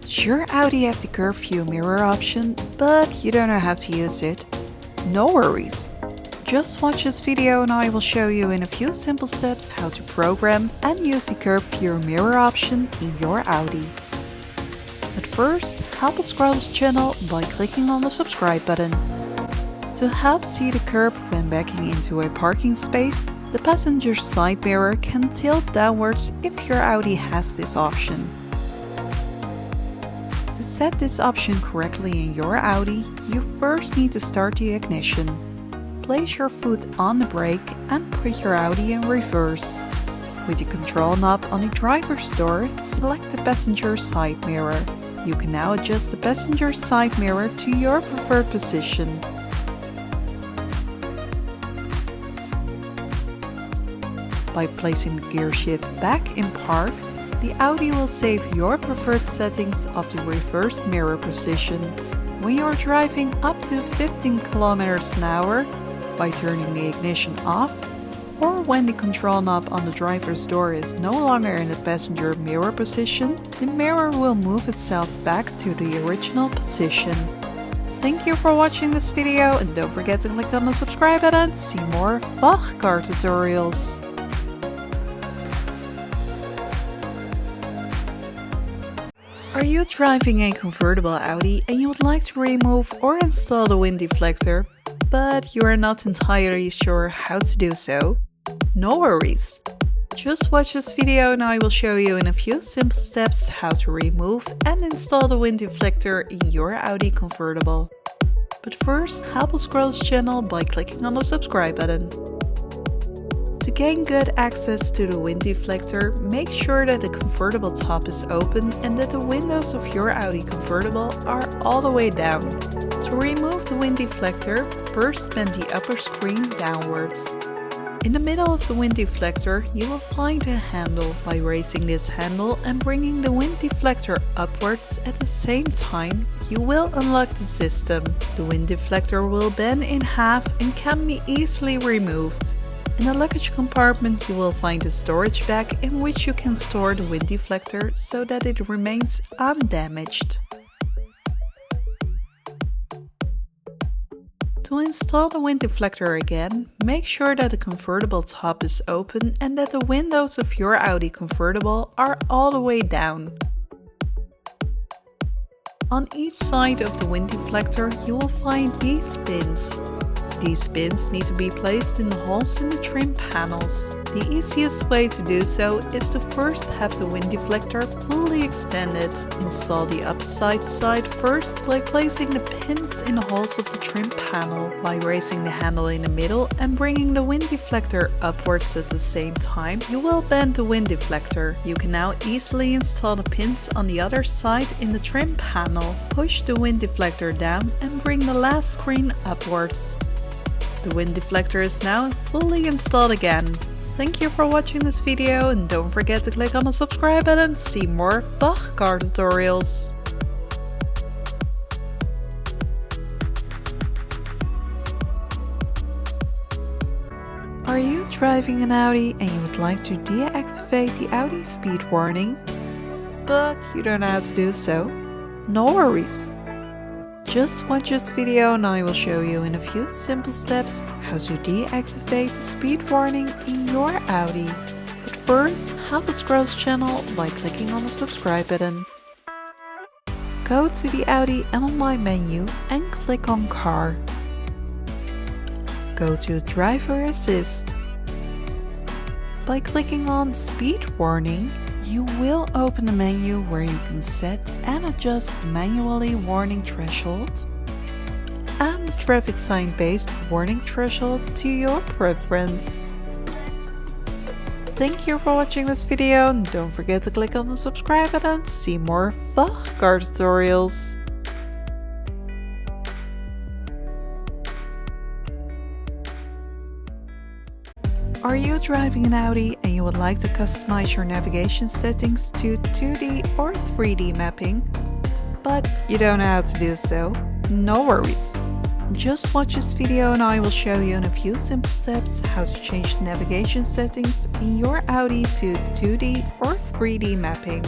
Does your Audi have the curved view mirror option, but you don't know how to use it? No worries. Just watch this video and I will show you in a few simple steps how to program and use the curved view mirror option in your Audi. But first, help us grow this channel by clicking on the subscribe button. To help see the curb when backing into a parking space, the passenger side mirror can tilt downwards if your Audi has this option. To set this option correctly in your Audi, you first need to start the ignition. Place your foot on the brake and put your Audi in reverse. With the control knob on the driver's door, select the passenger side mirror. You can now adjust the passenger side mirror to your preferred position. By placing the gear shift back in park, the Audi will save your preferred settings of the reverse mirror position. When you are driving up to 15 km an hour, by turning the ignition off, or when the control knob on the driver's door is no longer in the passenger mirror position, the mirror will move itself back to the original position. Thank you for watching this video and don't forget to click on the subscribe button to see more VAG car tutorials. Are you driving a convertible Audi and you would like to remove or install the wind deflector, but you are not entirely sure how to do so? No worries! Just watch this video and I will show you in a few simple steps how to remove and install the wind deflector in your Audi convertible. But first, help us grow this channel by clicking on the subscribe button. To gain good access to the wind deflector, make sure that the convertible top is open and that the windows of your Audi convertible are all the way down. To remove the wind deflector, first bend the upper screen downwards. In the middle of the wind deflector, you will find a handle. By raising this handle and bringing the wind deflector upwards at the same time, you will unlock the system. The wind deflector will bend in half and can be easily removed. In the luggage compartment you will find a storage bag in which you can store the wind deflector so that it remains undamaged. To install the wind deflector again, make sure that the convertible top is open and that the windows of your Audi convertible are all the way down. On each side of the wind deflector you will find these pins. These pins need to be placed in the holes in the trim panels. The easiest way to do so is to first have the wind deflector fully extended. Install the upside side first by placing the pins in the holes of the trim panel. By raising the handle in the middle and bringing the wind deflector upwards at the same time, you will bend the wind deflector. You can now easily install the pins on the other side in the trim panel. Push the wind deflector down and bring the last screen upwards. The wind deflector is now fully installed again. Thank you for watching this video and don't forget to click on the subscribe button to see more VAG car tutorials. Are you driving an Audi and you would like to deactivate the Audi speed warning, but you don't know how to do so? No worries! Just watch this video and I will show you in a few simple steps how to deactivate the speed warning in your Audi. But first, help us grow this channel by clicking on the subscribe button. Go to the Audi online menu and click on Car. Go to Driver Assist. By clicking on Speed Warning, you will open a menu where you can set and adjust the manually warning threshold and the traffic sign based warning threshold to your preference. Thank you for watching this video and don't forget to click on the subscribe button to see more VAG car tutorials. Are you driving an Audi and you would like to customize your navigation settings to 2D or 3D mapping, but you don't know how to do so? No worries! Just watch this video and I will show you in a few simple steps how to change the navigation settings in your Audi to 2D or 3D mapping.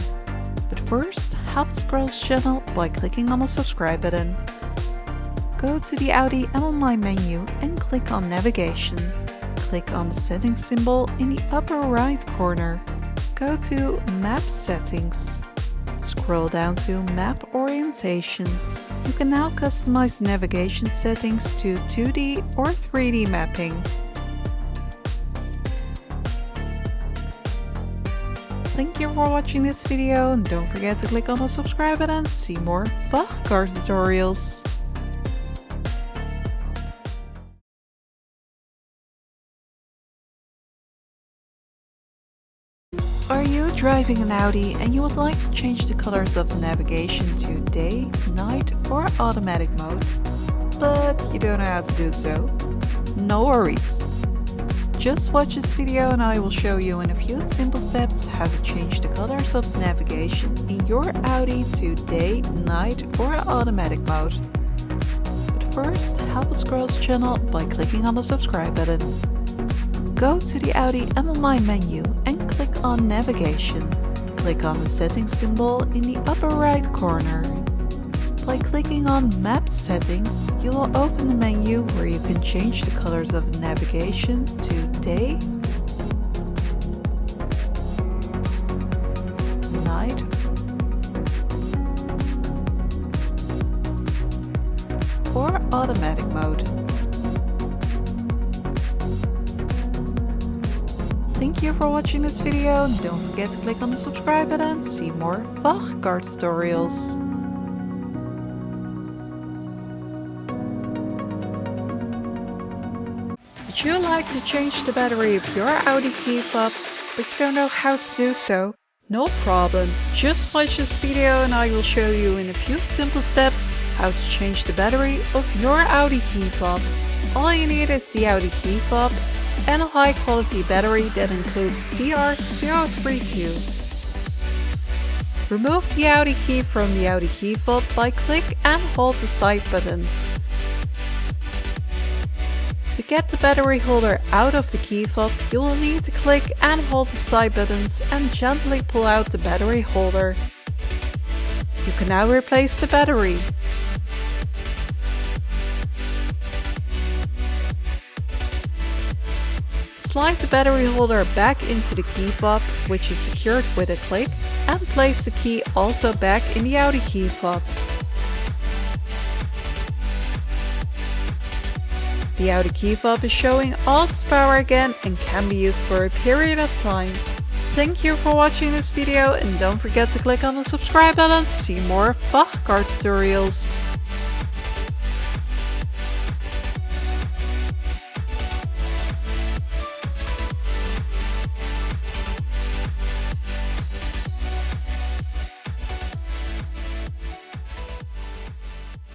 But first, help the Scrolls channel by clicking on the subscribe button. Go to the Audi M-Online menu and click on Navigation. Click on the settings symbol in the upper right corner. Go to Map Settings. Scroll down to Map Orientation. You can now customize navigation settings to 2D or 3D mapping. Thank you for watching this video and don't forget to click on the subscribe button to see more VAG car tutorials. Are you driving an Audi and you would like to change the colors of the navigation to day, night or automatic mode, but you don't know how to do so? No worries! Just watch this video and I will show you in a few simple steps how to change the colors of the navigation in your Audi to day, night or automatic mode. But first, help the Scrolls channel by clicking on the subscribe button. Go to the Audi M-Online menu and click on Navigation. Click on the settings symbol in the upper right corner. By clicking on Map Settings, you will open the menu where you can change the colors of the navigation to day, night, or automatic mode. Thank you for watching this video and don't forget to click on the subscribe button to see more VAG car tutorials. Would you like to change the battery of your Audi key fob, but you don't know how to do so? No problem, just watch this video and I will show you in a few simple steps how to change the battery of your Audi key fob. All you need is the Audi key fob and a high quality battery that includes CR032. Remove the Audi key from the Audi key fob by click and hold the side buttons. To get the battery holder out of the key fob, you will need to click and hold the side buttons and gently pull out the battery holder. You can now replace the battery. Slide the battery holder back into the key fob, which is secured with a click, and place the key also back in the Audi key fob. The Audi key fob is showing all its power again and can be used for a period of time. Thank you for watching this video and don't forget to click on the subscribe button to see more VAG car tutorials.